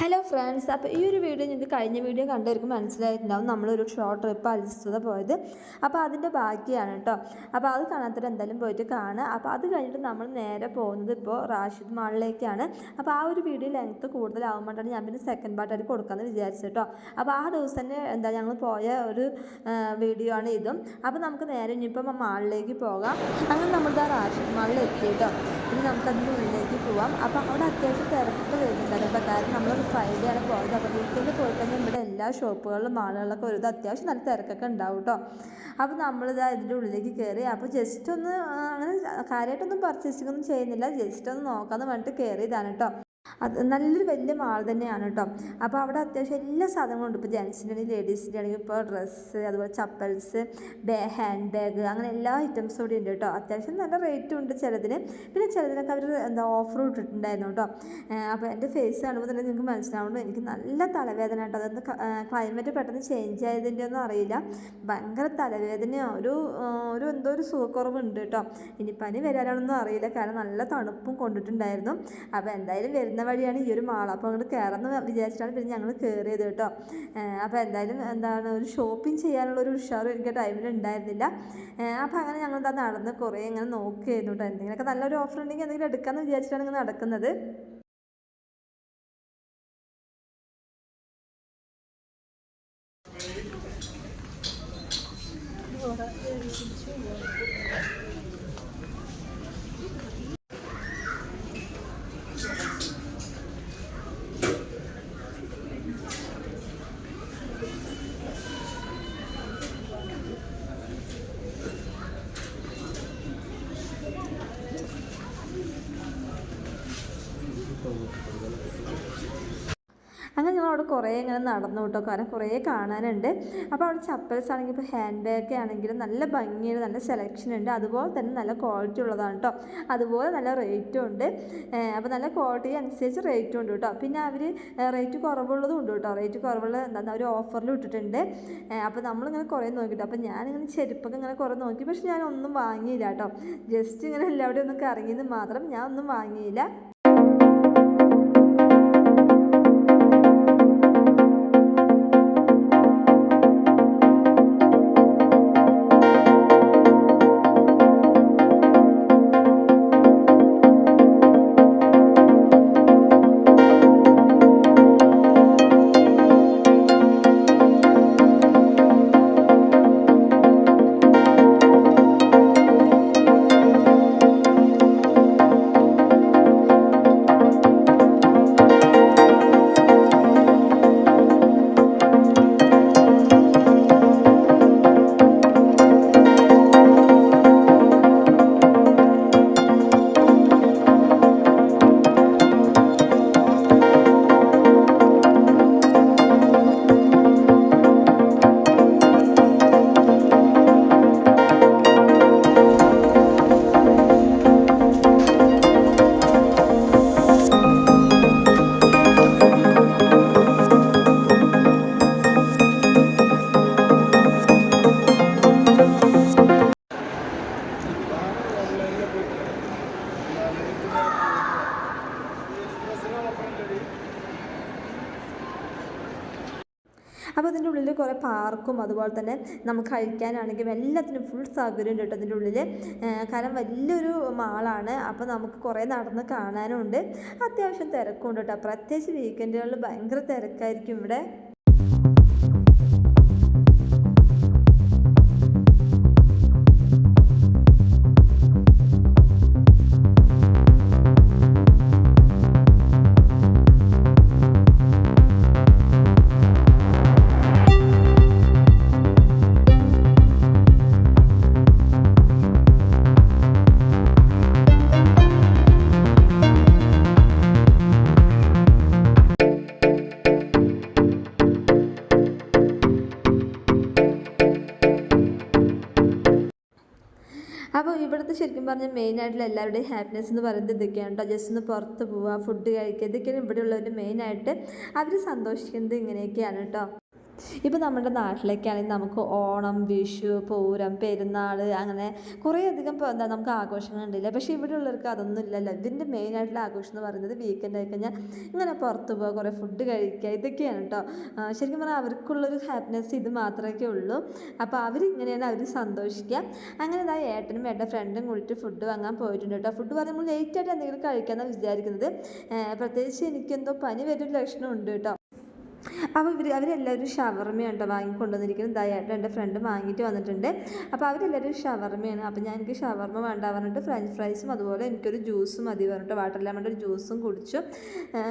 Hello friends, അപ്പോൾ ഈ ഒരു വീഡിയോ നിങ്ങൾക്ക് കഴിഞ്ഞ വീഡിയോ കണ്ടവർക്ക് മനസ്സിലായിട്ടുണ്ടാവും നമ്മളൊരു ഷോർട്ട് ട്രിപ്പ് അൽസുത പോയത്. അപ്പോൾ അതിൻ്റെ ബാക്കിയാണ് കേട്ടോ. അപ്പോൾ അത് കാണാത്തവർ എന്തായാലും പോയിട്ട് കാണുക. അപ്പോൾ അത് കഴിഞ്ഞിട്ട് നമ്മൾ നേരെ പോകുന്നത് ഇപ്പോൾ റാഷിദ് മാളിലേക്കാണ്. അപ്പോൾ ആ ഒരു വീഡിയോ ലെങ്ത്ത് കൂടുതലാകുമ്പോഴാണ് ഞാൻ പിന്നെ സെക്കൻഡ് പാർട്ടായിട്ട് കൊടുക്കാമെന്ന് വിചാരിച്ചു കേട്ടോ. അപ്പോൾ ആ ദിവസം തന്നെ ഞങ്ങൾ പോയ ഒരു വീഡിയോ ആണ് ഇതും. അപ്പോൾ നമുക്ക് നേരെ ഇനിയിപ്പം മാളിലേക്ക് പോകാം. അങ്ങനെ നമ്മളിത് ആ റാഷിദ് മാളിൽ എത്തി കേട്ടോ. ഇനി നമുക്കതിൻ്റെ ഉള്ളിലേക്ക് പോവാം. അപ്പോൾ അവിടെ അത്യാവശ്യം തിരക്കൊക്കെ വരുന്നുണ്ടായിരുന്നു. അപ്പോൾ കാരണം നമ്മൾ ഫ്രൈഡേ ആണ് പോയത്. അപ്പോൾ വീക്കെൻഡിൽ പോയി കഴിഞ്ഞാൽ ഇവിടെ എല്ലാ ഷോപ്പുകളിലും മാളുകളിലൊക്കെ ഒരു അത്യാവശ്യം നല്ല തിരക്കൊക്കെ ഉണ്ടാവും കേട്ടോ. അപ്പോൾ നമ്മളിതാ ഇതിൻ്റെ ഉള്ളിലേക്ക് കയറി. അപ്പോൾ ജസ്റ്റ് ഒന്ന് അങ്ങനെ കാര്യമായിട്ടൊന്നും പർച്ചേസിംഗ് ഒന്നും ചെയ്യുന്നില്ല, ജസ്റ്റ് ഒന്ന് നോക്കാമെന്ന് പറഞ്ഞിട്ട് കയറിയതാണ് കേട്ടോ. അത് നല്ലൊരു വലിയ മാൾ തന്നെയാണ് കേട്ടോ. അപ്പോൾ അവിടെ അത്യാവശ്യം എല്ലാ സാധനങ്ങളും ഉണ്ട്. ഇപ്പോൾ ജെൻസിൻ്റെ ആണെങ്കിൽ ലേഡീസിൻ്റെ ആണെങ്കിൽ ഇപ്പോൾ ഡ്രസ്സ്, അതുപോലെ ചപ്പൽസ്, ഹാൻഡ് ബാഗ്, അങ്ങനെ എല്ലാ ഐറ്റംസും കൂടി ഉണ്ട് കേട്ടോ. അത്യാവശ്യം നല്ല റേറ്റും ഉണ്ട് ചിലതിന്. പിന്നെ ചിലതിനൊക്കെ അവർ ഓഫർ ഇട്ടിട്ടുണ്ടായിരുന്നു കേട്ടോ. അപ്പോൾ എൻ്റെ ഫേസ് കാണുമ്പോൾ തന്നെ നിങ്ങൾക്ക് മനസ്സിലാവുന്നു എനിക്ക് നല്ല തലവേദന കേട്ടോ. അതൊന്ന് ക്ലൈമറ്റ് പെട്ടെന്ന് ചേഞ്ച് ആയതിൻ്റെ ഒന്നും അറിയില്ല, ഭയങ്കര തലവേദനയോ ഒരു എന്തോ ഒരു സുഖക്കുറവുണ്ട് കേട്ടോ. ഇനി പനി വരാനാണെന്നൊന്നും അറിയില്ല, കാരണം നല്ല തണുപ്പും കൊണ്ടിട്ടുണ്ടായിരുന്നു. അപ്പോൾ എന്തായാലും വരുന്ന വഴിയാണ് ഈ ഒരു മാൾ. അപ്പോൾ അങ്ങോട്ട് കയറാമെന്ന് വിചാരിച്ചിട്ടാണ് പിന്നെ ഞങ്ങൾ കയറിയത് കേട്ടോ. അപ്പോൾ എന്തായാലും ഒരു ഷോപ്പിംഗ് ചെയ്യാനുള്ള ഒരു ഉഷാറും എനിക്ക് ടൈമിൽ ഉണ്ടായിരുന്നില്ല. അപ്പോൾ അങ്ങനെ ഞങ്ങൾ നടന്ന് കുറേ ഇങ്ങനെ നോക്കിയായിരുന്നു കേട്ടോ. എന്തെങ്കിലുമൊക്കെ നല്ലൊരു ഓഫർ ഉണ്ടെങ്കിൽ എന്തെങ്കിലും എടുക്കാമെന്ന് വിചാരിച്ചിട്ടാണ് ഇങ്ങനെ നടക്കുന്നത്. അങ്ങനെ ഞങ്ങൾ അവിടെ കുറേ ഇങ്ങനെ നടന്നു കേട്ടോ, കാരണം കുറേ കാണാനുണ്ട്. അപ്പോൾ അവിടെ ചപ്പൽസ് ആണെങ്കിൽ ഇപ്പോൾ ഹാൻഡ് ബാഗ് ആണെങ്കിലും നല്ല ഭംഗിയുണ്ട്, നല്ല സെലക്ഷൻ ഉണ്ട്, അതുപോലെ തന്നെ നല്ല ക്വാളിറ്റി ഉള്ളതാണ് കേട്ടോ. അതുപോലെ നല്ല റേറ്റും ഉണ്ട്. അപ്പോൾ നല്ല ക്വാളിറ്റി അനുസരിച്ച് റേറ്റും ഉണ്ട് കേട്ടോ. പിന്നെ അവർ റേറ്റ് കുറവുള്ളതും ഉണ്ട് കേട്ടോ. റേറ്റ് കുറവുള്ള അവർ ഓഫറിൽ ഇട്ടിട്ടുണ്ട്. അപ്പോൾ നമ്മളിങ്ങനെ കുറേ നോക്കിയിട്ട്, അപ്പോൾ ഞാനിങ്ങനെ ചെരുപ്പൊക്കെ ഇങ്ങനെ കുറേ നോക്കി, പക്ഷെ ഞാൻ ഒന്നും വാങ്ങിയില്ല കേട്ടോ. ജസ്റ്റ് ഇങ്ങനെ എല്ലാവരുടെയും ഒന്ന് കറങ്ങിയത് മാത്രം, ഞാൻ ഒന്നും വാങ്ങിയില്ല. അപ്പോൾ അതിൻ്റെ ഉള്ളിൽ കുറേ പാർക്കും അതുപോലെ തന്നെ നമുക്ക് കഴിക്കാനാണെങ്കിൽ എല്ലാത്തിനും ഫുൾ സൗകര്യം ഉണ്ട് കേട്ടോ അതിൻ്റെ ഉള്ളിൽ. കാരണം വലിയൊരു മാളാണ്. അപ്പോൾ നമുക്ക് കുറേ നടന്ന് കാണാനും ഉണ്ട്, അത്യാവശ്യം തിരക്കുണ്ട് കേട്ടോ. പ്രത്യേകിച്ച് വീക്കെൻഡുകളിൽ ഭയങ്കര തിരക്കായിരിക്കും ഇവിടെ. അപ്പോൾ ഇവിടുത്തെ ശരിക്കും പറഞ്ഞാൽ മെയിനായിട്ടുള്ള എല്ലാവരുടെയും ഹാപ്പിനെസ് എന്ന് പറയുന്നത് ഇതൊക്കെയാണ് കേട്ടോ. ജസ്റ്റ് ഒന്ന് പുറത്ത് പോവുക, ഫുഡ് കഴിക്കുക, ഇതൊക്കെയാണ് ഇവിടെയുള്ളവർ മെയിനായിട്ട് അവർ സന്തോഷിക്കുന്നത്. ഇങ്ങനെയൊക്കെയാണ് കേട്ടോ. ഇപ്പോൾ നമ്മുടെ നാട്ടിലൊക്കെയാണെങ്കിൽ നമുക്ക് ഓണം, വിഷു, പൂരം, പെരുന്നാൾ അങ്ങനെ കുറേയധികം എന്താ നമുക്ക് ആഘോഷങ്ങളുണ്ടല്ലേ. പക്ഷേ ഇവിടെ ഉള്ളവർക്ക് അതൊന്നും ഇല്ലല്ലോ. ഇതിൻ്റെ മെയിനായിട്ടുള്ള ആഘോഷം എന്ന് പറയുന്നത് വീക്കെൻഡ് ആയി കഴിഞ്ഞാൽ ഇങ്ങനെ പുറത്ത് പോകുക, കുറേ ഫുഡ് കഴിക്കുക, ഇതൊക്കെയാണ് കേട്ടോ. ശരിക്കും പറഞ്ഞാൽ അവർക്കുള്ളൊരു ഹാപ്പിനെസ് ഇത് മാത്രമേ ഉള്ളൂ. അപ്പോൾ അവരിങ്ങനെയാണ് അവർ സന്തോഷിക്കുക. അങ്ങനെ ഇതാ ഏട്ടനും ഏട്ടൻ്റെ ഫ്രണ്ടും കൂടിയിട്ട് ഫുഡ് വാങ്ങാൻ പോയിട്ടുണ്ട് കേട്ടോ. ഫുഡ് പറയുമ്പോൾ ലേറ്റായിട്ട് എന്തെങ്കിലും കഴിക്കാമെന്നാണ് വിചാരിക്കുന്നത്. പ്രത്യേകിച്ച് എനിക്കെന്തോ പനി വരുന്ന ലക്ഷണം ഉണ്ട് കേട്ടോ. അപ്പോൾ അവരെല്ലാവരും ഷവർമ്മയാണ് കേട്ടോ വാങ്ങിക്കൊണ്ടുവന്നിരിക്കുന്നത്. ഇതായിട്ട് എൻ്റെ ഫ്രണ്ട് വാങ്ങിയിട്ട് വന്നിട്ടുണ്ട്. അപ്പോൾ അവരെല്ലാവരും ഷവർമ്മയാണ്. അപ്പോൾ ഞാൻ എനിക്ക് ഷവർമ്മ വേണ്ട പറഞ്ഞിട്ട് ഫ്രഞ്ച് ഫ്രൈസും അതുപോലെ എനിക്കൊരു ജ്യൂസും മതി പറഞ്ഞിട്ട് വാട്ടർ ലെമണിൻ്റെ ഒരു ജ്യൂസും കുടിച്ചു.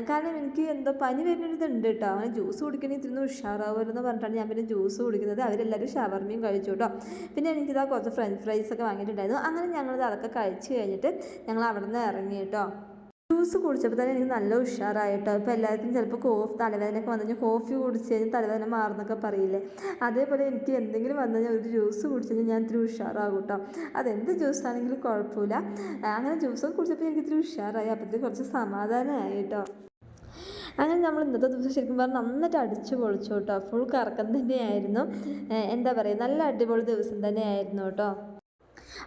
കാരണം എനിക്ക് എന്തോ പനി വരുന്നൊരിതുണ്ട് കേട്ടോ. അങ്ങനെ ജ്യൂസ് കുടിക്കണമെങ്കിൽ തിരുന്ന് ഉഷാറാവുമെന്ന് പറഞ്ഞിട്ടാണ് ഞാൻ പിന്നെ ജ്യൂസ് കുടിക്കുന്നത്. അവരെല്ലാവരും ഷവർമ്മയും കഴിച്ചു കേട്ടോ. പിന്നെ എനിക്കിതാ കുറച്ച് ഫ്രഞ്ച് ഫ്രൈസൊക്കെ വാങ്ങിയിട്ടുണ്ടായിരുന്നു. അങ്ങനെ ഞങ്ങളിത് അതൊക്കെ കഴിച്ച് കഴിഞ്ഞിട്ട് ഞങ്ങൾ അവിടെ നിന്ന് ഇറങ്ങി കേട്ടോ. ജ്യൂസ് കുടിച്ചപ്പോൾ തന്നെ എനിക്ക് നല്ല ഉഷാറായിട്ടോ. ഇപ്പോൾ എല്ലാവർക്കും ചിലപ്പോൾ തലവേദനയൊക്കെ വന്നു കഴിഞ്ഞാൽ കോഫി കുടിച്ച് കഴിഞ്ഞാൽ തലവേദന മാറുന്നൊക്കെ പറയില്ലേ, അതേപോലെ എനിക്ക് എന്തെങ്കിലും വന്നു കഴിഞ്ഞാൽ ഒരു ജ്യൂസ് കുടിച്ച് കഴിഞ്ഞാൽ ഞാൻ ഇത്തിരി ഉഷാറാകും കേട്ടോ. അതെന്ത് ജ്യൂസാണെങ്കിലും കുഴപ്പമില്ല. അങ്ങനെ ജ്യൂസൊക്കെ കുടിച്ചപ്പോൾ എനിക്ക് ഇത്തിരി ഉഷാറായി. അപ്പോഴത്തേക്ക് കുറച്ച് സമാധാനമായി കേട്ടോ. അങ്ങനെ നമ്മൾ ഇന്നത്തെ ദിവസം ശരിക്കും പറഞ്ഞാൽ നന്നായിട്ട് അടിച്ചു പൊളിച്ചു കേട്ടോ. ഫുൾ കറക്കം തന്നെയായിരുന്നു. എന്താ പറയുക, നല്ല അടിപൊളി ദിവസം തന്നെയായിരുന്നു കേട്ടോ.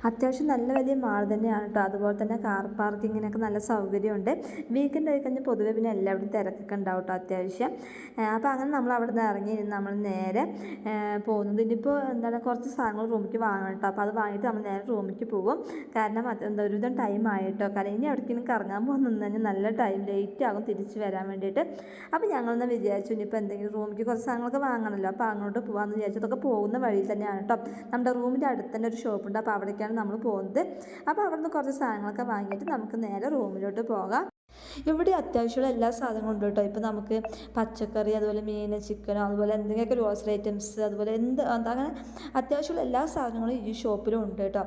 അത്യാവശ്യം നല്ല വലിയ മാൾ തന്നെയാണ് കേട്ടോ. അതുപോലെ തന്നെ കാർ പാർക്കിങ്ങിനൊക്കെ നല്ല സൗകര്യമുണ്ട്. വീക്കെൻഡ് ആയി കഴിഞ്ഞാൽ പൊതുവെ പിന്നെ എല്ലാവരും തിരക്കൊക്കെ ഉണ്ടാവും കേട്ടോ അത്യാവശ്യം. അപ്പോൾ അങ്ങനെ നമ്മൾ അവിടെ നിന്ന് ഇറങ്ങി നമ്മൾ നേരെ പോകുന്നത് ഇനിയിപ്പോൾ എന്താണ് കുറച്ച് സാധനങ്ങൾ റൂമിലേക്ക് വാങ്ങണം കേട്ടോ. അപ്പോൾ അത് വാങ്ങിയിട്ട് നമ്മൾ നേരെ റൂമിലേക്ക് പോകും. കാരണം ഒരുവിധം ടൈം ആയിട്ടോ. കാരണം ഇനി എവിടേക്കെങ്കിലും കറങ്ങാൻ പോകുന്ന കഴിഞ്ഞാൽ നല്ല ലേറ്റ് ആകും തിരിച്ച് വരാൻ വേണ്ടിയിട്ട്. അപ്പോൾ ഞങ്ങളൊന്ന് വിചാരിച്ചു ഇനിയിപ്പോൾ എന്തെങ്കിലും റൂമിലേക്ക് കുറച്ച് സാധനങ്ങളൊക്കെ വാങ്ങണമല്ലോ. അപ്പോൾ അങ്ങോട്ട് പോകാമെന്ന് വിചാരിച്ചു. അതൊക്കെ പോകുന്ന വഴിയിൽ തന്നെയാണ് കേട്ടോ. നമ്മുടെ റൂമിൻ്റെ അടുത്ത് തന്നെ ഒരു ഷോപ്പുണ്ട്. അപ്പോൾ അവിടേക്കാണ് നമ്മൾ പോകുന്നത്. അപ്പോൾ അവിടെ നിന്ന് കുറച്ച് സാധനങ്ങളൊക്കെ വാങ്ങിയിട്ട് നമുക്ക് നേരെ റൂമിലോട്ട് പോകാം. ഇവിടെ അത്യാവശ്യമുള്ള എല്ലാ സാധനങ്ങളും ഉണ്ട് കേട്ടോ. ഇപ്പോൾ നമുക്ക് പച്ചക്കറി, അതുപോലെ മീൻ, ചിക്കനോ, അതുപോലെ എന്തെങ്കിലുമൊക്കെ ഗ്രോസറി ഐറ്റംസ്, അതുപോലെ അങ്ങനെ അത്യാവശ്യമുള്ള എല്ലാ സാധനങ്ങളും ഈ ഷോപ്പിലും ഉണ്ട് കേട്ടോ.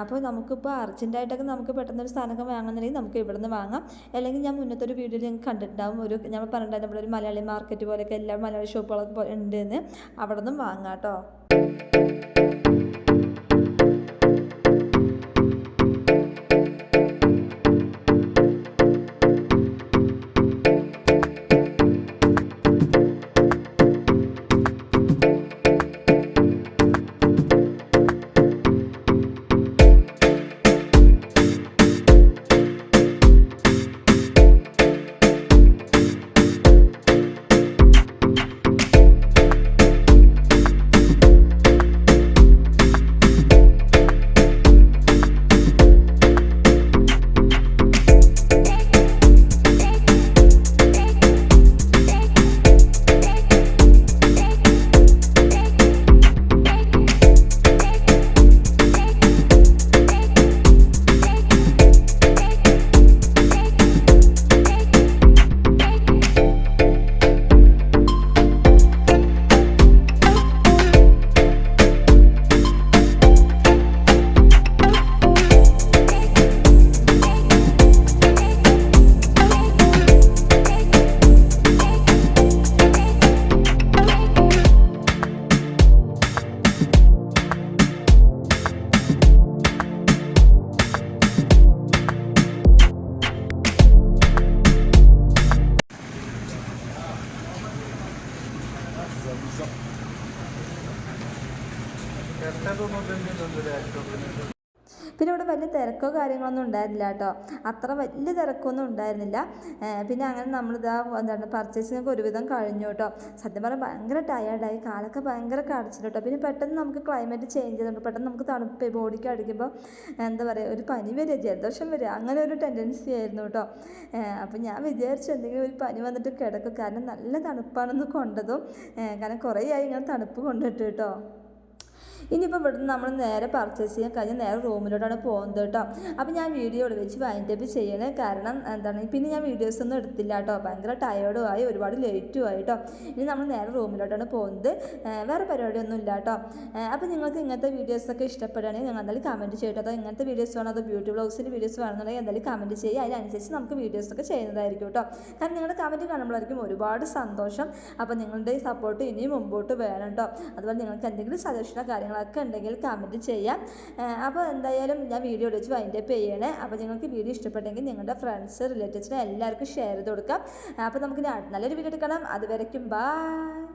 അപ്പോൾ നമുക്കിപ്പോൾ അർജൻറ്റായിട്ടൊക്കെ നമുക്ക് പെട്ടെന്നൊരു സാധനമൊക്കെ വാങ്ങുന്നുണ്ടെങ്കിൽ നമുക്ക് ഇവിടെ നിന്ന് വാങ്ങാം. അല്ലെങ്കിൽ ഞാൻ മുന്നത്തെ ഒരു വീഡിയോയിൽ ഞങ്ങൾക്ക് കണ്ടിട്ടുണ്ടാവും. ഞാൻ പറഞ്ഞിട്ടുണ്ടായിരുന്നു ഇവിടെ ഒരു മലയാളി മാർക്കറ്റ് പോലെയൊക്കെ എല്ലാ മലയാളി ഷോപ്പുകളൊക്കെ ഉണ്ടെന്ന്. അവിടെ നിന്നും വാങ്ങാം കേട്ടോ. പിന്നെ ഇവിടെ വലിയ തിരക്കോ കാര്യങ്ങളൊന്നും ഉണ്ടായിരുന്നില്ല കേട്ടോ. അത്ര വലിയ തിരക്കൊന്നും ഉണ്ടായിരുന്നില്ല. പിന്നെ അങ്ങനെ നമ്മളിതാ പർച്ചേസിങ്ങൊക്കെ ഒരുവിധം കഴിഞ്ഞു കേട്ടോ. സത്യം പറഞ്ഞാൽ ഭയങ്കര ടയേർഡായി, കാലൊക്കെ ഭയങ്കര കടച്ചിൽ കേട്ടോ. പിന്നെ പെട്ടെന്ന് നമുക്ക് ക്ലൈമറ്റ് ചേഞ്ച് ചെയ്തിട്ടുണ്ട്. പെട്ടെന്ന് നമുക്ക് തണുപ്പ് ബോഡിക്ക് അടിക്കുമ്പോൾ എന്താ പറയുക, ഒരു പനി വരിക, ജലദോഷം വരിക, അങ്ങനെ ഒരു ടെൻഡൻസി ആയിരുന്നു കേട്ടോ. അപ്പോൾ ഞാൻ വിചാരിച്ചു എന്തെങ്കിലും ഒരു പനി വന്നിട്ട് കിടക്കും. കാരണം നല്ല തണുപ്പാണെന്ന് കൊണ്ടതും. കാരണം കുറേ ആയി ഇങ്ങനെ തണുപ്പ് കൊണ്ടിട്ട് കേട്ടോ. ഇനിയിപ്പോൾ ഇവിടുന്ന് നമ്മൾ നേരെ പർച്ചേസ് ചെയ്യാൻ കഴിഞ്ഞ് നേരെ റൂമിലോട്ടാണ് പോകുന്നത് കേട്ടോ. അപ്പോൾ ഞാൻ വീഡിയോ ഇവിടെ വെച്ച് വൈൻഡപ്പ് ചെയ്യണേ. കാരണം എന്താണ്, പിന്നെ ഞാൻ വീഡിയോസൊന്നും എടുത്തില്ല കേട്ടോ. ഭയങ്കര ടയേർഡും ആയി, ഒരുപാട് ലേറ്റും ആയി കേട്ടോ. ഇനി നമ്മൾ നേരെ റൂമിലോട്ടാണ് പോകുന്നത്. വേറെ പരിപാടിയൊന്നും ഇല്ല കേട്ടോ. അപ്പോൾ നിങ്ങൾക്ക് ഇങ്ങനത്തെ വീഡിയോസൊക്കെ ഇഷ്ടപ്പെടുകയാണെങ്കിൽ നിങ്ങൾ എന്തായാലും കമൻറ്റ് ചെയ്യട്ടോ. അതോ ഇങ്ങനത്തെ വീഡിയോസ് വേണോ, അതോ ബ്യൂട്ടി വ്ളോഗ്സിൻ്റെ വീഡിയോസ് വേണമെന്നുണ്ടെങ്കിൽ എന്തായാലും കമൻറ്റ് ചെയ്യുക. അതിനനുസരിച്ച് നമുക്ക് വീഡിയോസൊക്കെ ചെയ്യുന്നതായിരിക്കും കേട്ടോ. കാരണം നിങ്ങളുടെ കമൻറ്റ് കാണുമ്പോഴായിരിക്കും ഒരുപാട് സന്തോഷം. അപ്പോൾ നിങ്ങളുടെ ഈ സപ്പോർട്ട് ഇനിയും മുമ്പോട്ട് വേണം കേട്ടോ. അതുപോലെ നിങ്ങൾക്ക് എന്തെങ്കിലും സജഷനോ കാര്യങ്ങളൊക്കെ ഉണ്ടെങ്കിൽ കമൻറ്റ് ചെയ്യാം. അപ്പോൾ എന്തായാലും ഞാൻ വീഡിയോ വെച്ച് വൈൻഡപ്പ് ചെയ്യണേ. അപ്പോൾ നിങ്ങൾക്ക് വീഡിയോ ഇഷ്ടപ്പെട്ടെങ്കിൽ നിങ്ങളുടെ ഫ്രണ്ട്സ്, റിലേറ്റീവ്സിന് എല്ലാവർക്കും ഷെയർ ചെയ്ത് കൊടുക്കാം. അപ്പോൾ നമുക്ക് നല്ലൊരു വീഡിയോ എടുക്കണം. അതുവരയ്ക്കും ബൈ.